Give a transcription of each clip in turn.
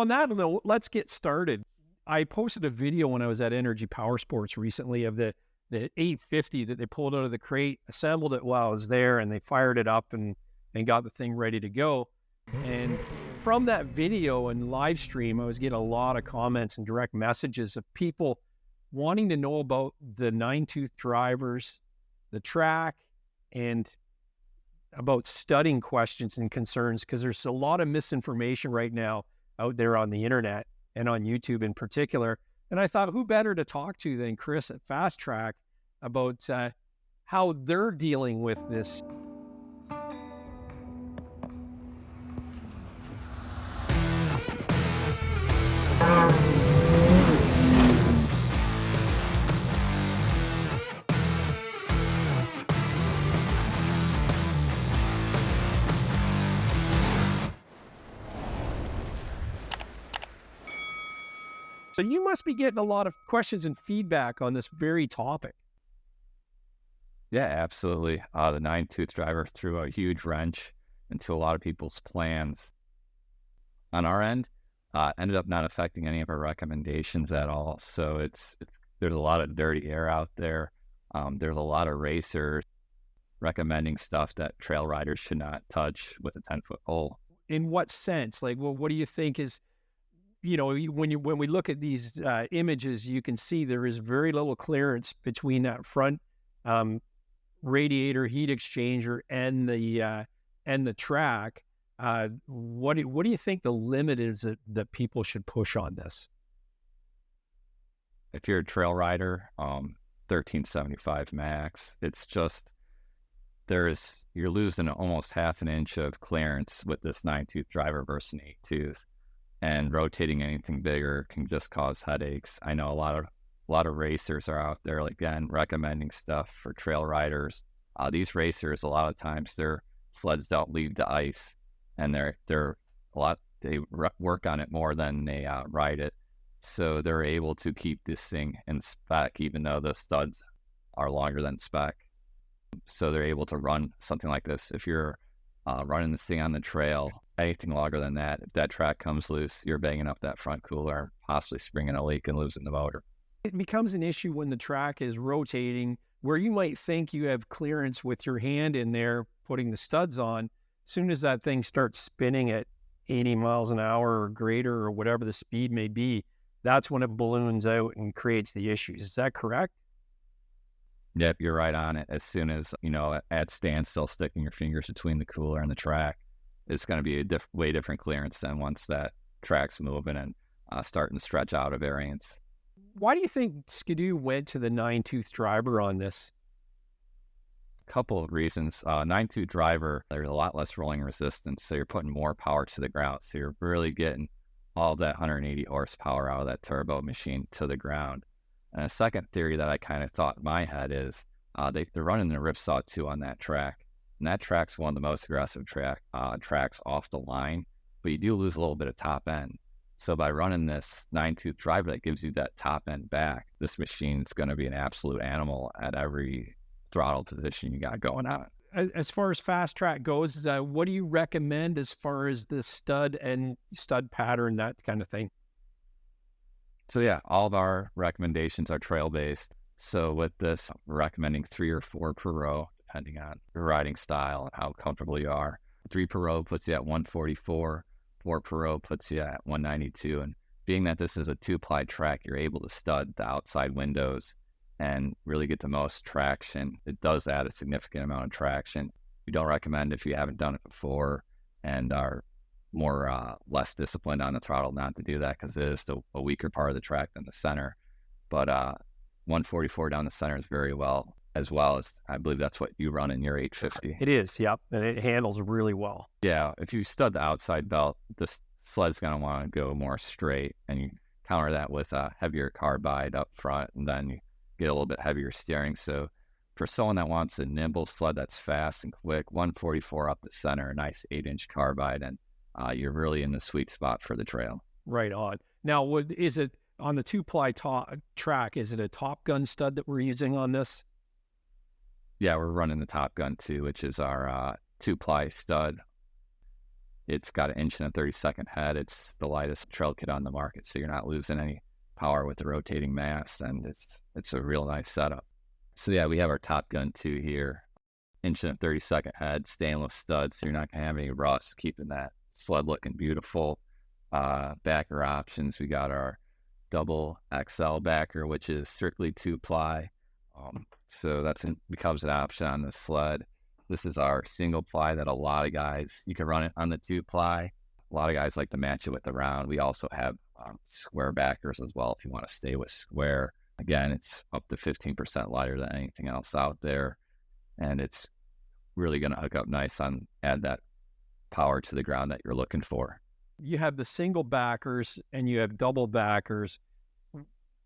On that note, let's get started. I posted a video when I was at Energy Power Sports recently of the 850 that they pulled out of the crate, assembled it while I was there, and they fired it up and got the thing ready to go. And from that video and live stream, I was getting a lot of comments and direct messages of people wanting to know about the 9-tooth drivers, the Trac, and about studding questions and concerns, because there's a lot of misinformation right now out there on the internet and on YouTube in particular. And I thought, who better to talk to than Chris at Fast Trac about how they're dealing with this. So you must be getting a lot of questions and feedback on this very topic. Yeah, absolutely. The 9-tooth driver threw a huge wrench into a lot of people's plans. On our end, ended up not affecting any of our recommendations at all. So there's a lot of dirty air out there. There's a lot of racers recommending stuff that trail riders should not touch with a 10-foot pole. In what sense? Like, well, what do you think is, when we look at these images, you can see there is very little clearance between that front radiator heat exchanger and the Trac. What do you think the limit is that people should push on this? If you're a trail rider, 1375 max. It's just you're losing almost half an inch of clearance with this 9-tooth driver versus an 8-tooth. And rotating anything bigger can just cause headaches. I know a lot of racers are out there, again, recommending stuff for trail riders. These racers, a lot of times their sleds don't leave the ice, and they work on it more than they ride it. So they're able to keep this thing in spec, even though the studs are longer than spec. So they're able to run something like this. If you're running this thing on the trail, anything longer than that, if that Trac comes loose, you're banging up that front cooler, possibly springing a leak and losing the motor. It becomes an issue when the Trac is rotating, where you might think you have clearance with your hand in there putting the studs on. As soon as that thing starts spinning at 80 miles an hour or greater, or whatever the speed may be, that's when it balloons out and creates the issues. Is that correct? Yep, you're right on it. As soon as, at standstill, sticking your fingers between the cooler and the Trac, it's going to be a way different clearance than once that Trac's moving and starting to stretch out of variance. Why do you think Ski-Doo went to the 9-tooth driver on this? A couple of reasons. 9-tooth driver, there's a lot less rolling resistance, so you're putting more power to the ground. So you're really getting all that 180 horsepower out of that turbo machine to the ground. And a second theory that I kind of thought in my head is they're running the Ripsaw II on that Trac. And that Trac's one of the most aggressive tracks off the line, but you do lose a little bit of top end. So by running this 9-tooth driver that gives you that top end back, this machine is going to be an absolute animal at every throttle position you got going on. As far as Fast Trac goes, what do you recommend as far as the stud and stud pattern, that kind of thing? So yeah, all of our recommendations are trail-based. So with this, we're recommending 3 or 4 per row, depending on your riding style and how comfortable you are. 3 per row puts you at 144, 4 per row puts you at 192. And being that this is a 2-ply Trac, you're able to stud the outside windows and really get the most traction. It does add a significant amount of traction. We don't recommend, if you haven't done it before and are less disciplined on the throttle, not to do that, because it is a weaker part of the track than the center. But 144 down the center is very well as I believe that's what you run in your 850. It is, yep, and it handles really well. Yeah, if you stud the outside belt, the sled's going to want to go more straight, and you counter that with a heavier carbide up front, and then you get a little bit heavier steering. So for someone that wants a nimble sled that's fast and quick, 144 up the center, a nice 8-inch carbide, and you're really in the sweet spot for the trail. Right on. Now, is it on the 2-ply Trac? Is it a Top Gun stud that we're using on this? Yeah, we're running the Top Gun 2, which is our 2-ply stud. It's got an 1-32 head. It's the lightest trail kit on the market, so you're not losing any power with the rotating mass, and it's a real nice setup. So yeah, we have our Top Gun 2 here, 1-32 head, stainless studs, so you're not gonna have any rust, keeping that sled looking beautiful. Backer options, we got our double XL backer, which is strictly 2-ply. So becomes an option on the sled. This is our single ply that a lot of guys, you can run it on the 2-ply. A lot of guys like to match it with the round. We also have square backers as well if you want to stay with square. Again, it's up to 15% lighter than anything else out there, and it's really going to hook up nice add that power to the ground that you're looking for. You have the single backers and you have double backers,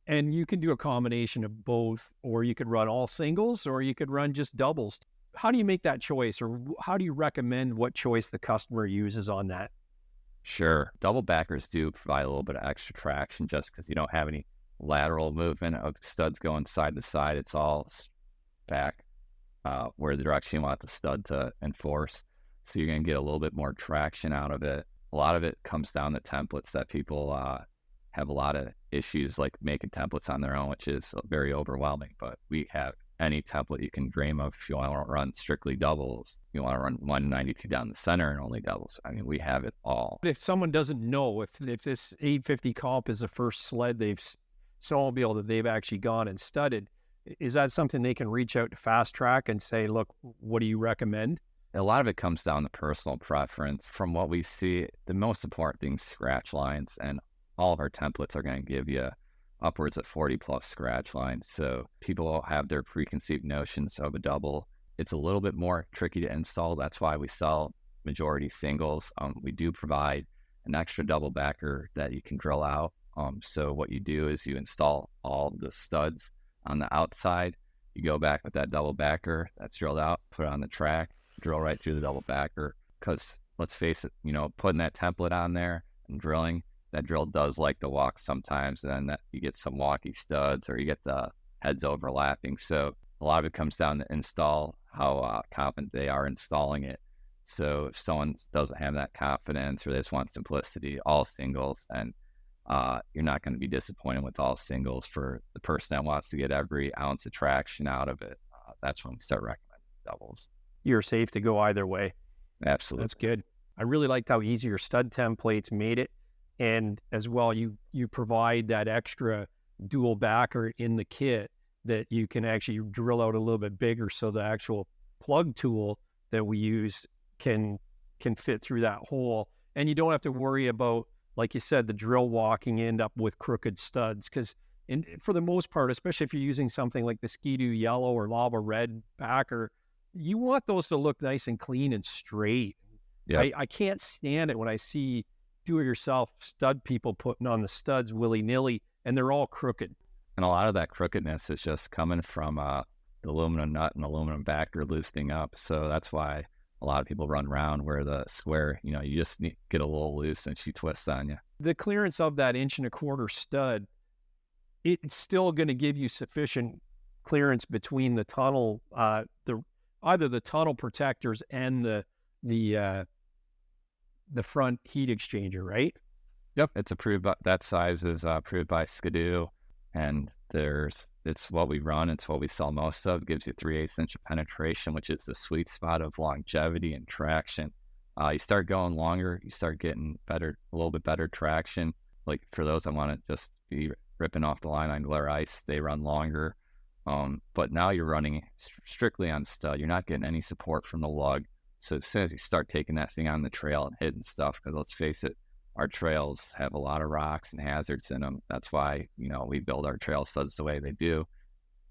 and you can do a combination of both, or you could run all singles, or you could run just doubles. How do you make that choice, or how do you recommend what choice the customer uses on that? Sure. Double backers do provide a little bit of extra traction just because you don't have any lateral movement of studs going side to side. It's all back where the direction you want the stud to enforce. So you're going to get a little bit more traction out of it. A lot of it comes down to templates that people have a lot of issues like making templates on their own, which is very overwhelming. But we have any template you can dream of. If you want to run strictly doubles, you want to run 192 down the center and only doubles. I mean, we have it all. If someone doesn't know if this 850 comp is the first sled snowmobile that they've actually gone and studded, is that something they can reach out to Fast Trac and say, look, what do you recommend? A lot of it comes down to personal preference. From what we see, the most important thing is scratch lines, and all of our templates are going to give you upwards of 40 plus scratch lines. So people have their preconceived notions of a double. It's a little bit more tricky to install. That's why we sell majority singles. We do provide an extra double backer that you can drill out. So what you do is you install all the studs on the outside. You go back with that double backer that's drilled out, put it on the track, drill right through the double backer. Because let's face it, putting that template on there and drilling, that drill does like to walk sometimes, and then that you get some walkie studs or you get the heads overlapping. So a lot of it comes down to install, how confident they are installing it. So if someone doesn't have that confidence or they just want simplicity, all singles, and you're not going to be disappointed with all singles. For the person that wants to get every ounce of traction out of it, that's when we start recommending doubles. You're safe to go either way. Absolutely. That's good. I really liked how easy your stud templates made it. And as well, you provide that extra dual backer in the kit that you can actually drill out a little bit bigger, so the actual plug tool that we use can fit through that hole. And you don't have to worry about, like you said, the drill walking end up with crooked studs. Because for the most part, especially if you're using something like the Ski-Doo yellow or lava red backer, you want those to look nice and clean and straight. Yep. I can't stand it when I see do-it-yourself stud people putting on the studs willy-nilly, and they're all crooked. And a lot of that crookedness is just coming from the aluminum nut and aluminum backer loosening up. So that's why a lot of people run round where the square, you just need to get a little loose and she twists on you. The clearance of that 1.25" stud, it's still going to give you sufficient clearance between the tunnel, either the tunnel protectors and the front heat exchanger, right? Yep, it's approved by, that size is approved by Ski-Doo, and it's what we run, it's what we sell most of. It gives you 3/8 inch of penetration, which is the sweet spot of longevity and traction. You start going longer, you start getting a little bit better traction. Like for those that want to just be ripping off the line on glare ice, they run longer. But now you're running strictly on stud. You're not getting any support from the lug. So as soon as you start taking that thing on the trail and hitting stuff, because let's face it, our trails have a lot of rocks and hazards in them. That's why, we build our trail studs the way they do.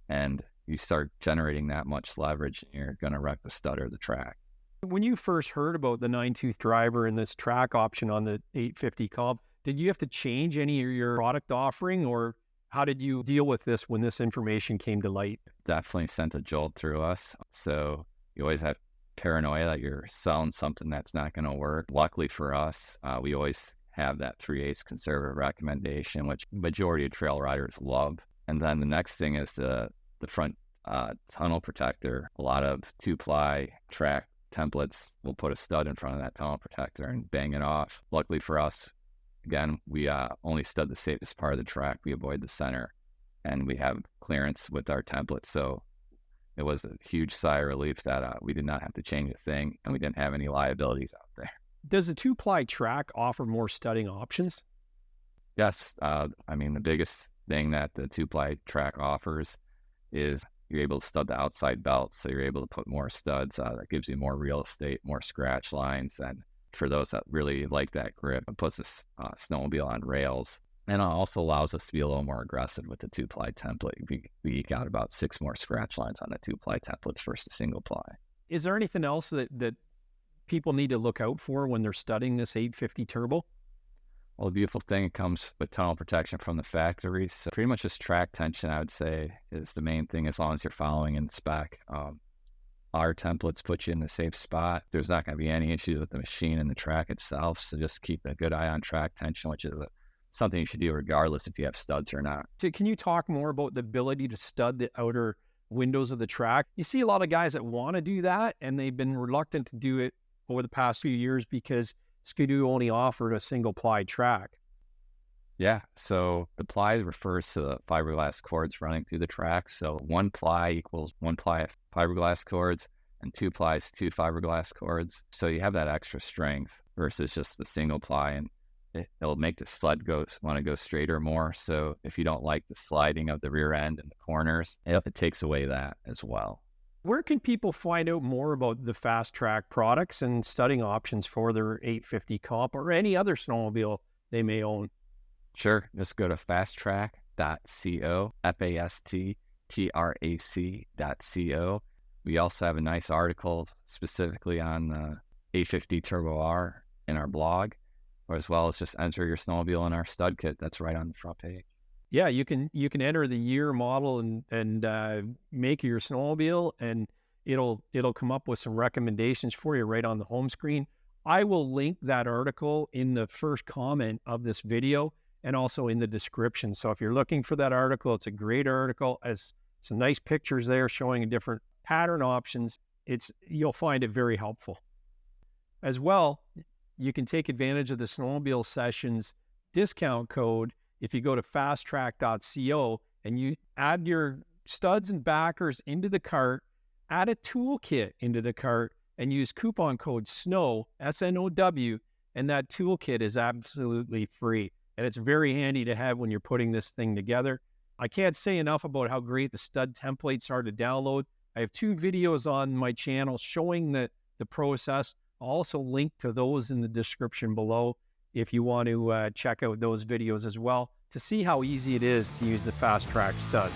And you start generating that much leverage, and you're going to wreck the stud or the track. When you first heard about the 9-tooth driver and this track option on the 850 comp, did you have to change any of your product offering, or how did you deal with this when this information came to light? Definitely sent a jolt through us. So you always have paranoia that you're selling something that's not going to work. Luckily for us, we always have that 3/8 conservative recommendation, which majority of trail riders love. And then the next thing is the front tunnel protector. A lot of 2-ply track templates, we'll put a stud in front of that tunnel protector and bang it off. Luckily for us, again, we only stud the safest part of the track. We avoid the center, and we have clearance with our templates. So it was a huge sigh of relief that we did not have to change a thing, and we didn't have any liabilities out there. Does the 2-ply Trac offer more studding options? Yes. I mean, the biggest thing that the 2-ply Trac offers is you're able to stud the outside belt. So you're able to put more studs. That gives you more real estate, more scratch lines. And for those that really like that grip, it puts this snowmobile on rails. And it also allows us to be a little more aggressive with the 2-ply template. We eke out about 6 more scratch lines on the 2-ply templates versus a single ply. Is there anything else that people need to look out for when they're studying this 850 turbo? Well, the beautiful thing, it comes with tunnel protection from the factory. So pretty much just track tension, I would say, is the main thing as long as you're following in spec. Our templates put you in the safe spot. There's not going to be any issues with the machine and the track itself. So just keep a good eye on track tension, which is something you should do regardless if you have studs or not. So can you talk more about the ability to stud the outer windows of the track? You see a lot of guys that want to do that, and they've been reluctant to do it over the past few years because Ski-Doo only offered a single ply track. Yeah, so the ply refers to the fiberglass cords running through the track. So 1 ply equals 1 ply of fiberglass cords, and 2 plies, 2 fiberglass cords. So you have that extra strength versus just the single ply, and it'll make the sled want to go straighter more. So if you don't like the sliding of the rear end and the corners, it takes away that as well. Where can people find out more about the Fast Trac products and studying options for their 850 comp or any other snowmobile they may own? Sure. Just go to fasttrac.co, fasttrac.co. We also have a nice article specifically on the 850 Turbo R in our blog, as well as just enter your snowmobile in our stud kit. That's right on the front page. Yeah, you can enter the year, model, and make your snowmobile, and it'll come up with some recommendations for you right on the home screen. I will link that article in the first comment of this video and also in the description. So if you're looking for that article, it's a great article. Has some nice pictures there showing different pattern options. You'll find it very helpful. As well, you can take advantage of the Snowmobile Sessions discount code if you go to fasttrac.co and you add your studs and backers into the cart, add a toolkit into the cart, and use coupon code SNOW, S-N-O-W, and that toolkit is absolutely free. And it's very handy to have when you're putting this thing together. I can't say enough about how great the stud templates are to download. I have 2 videos on my channel showing the process. I'll also link to those in the description below if you want to check out those videos as well to see how easy it is to use the Fast Trac studs.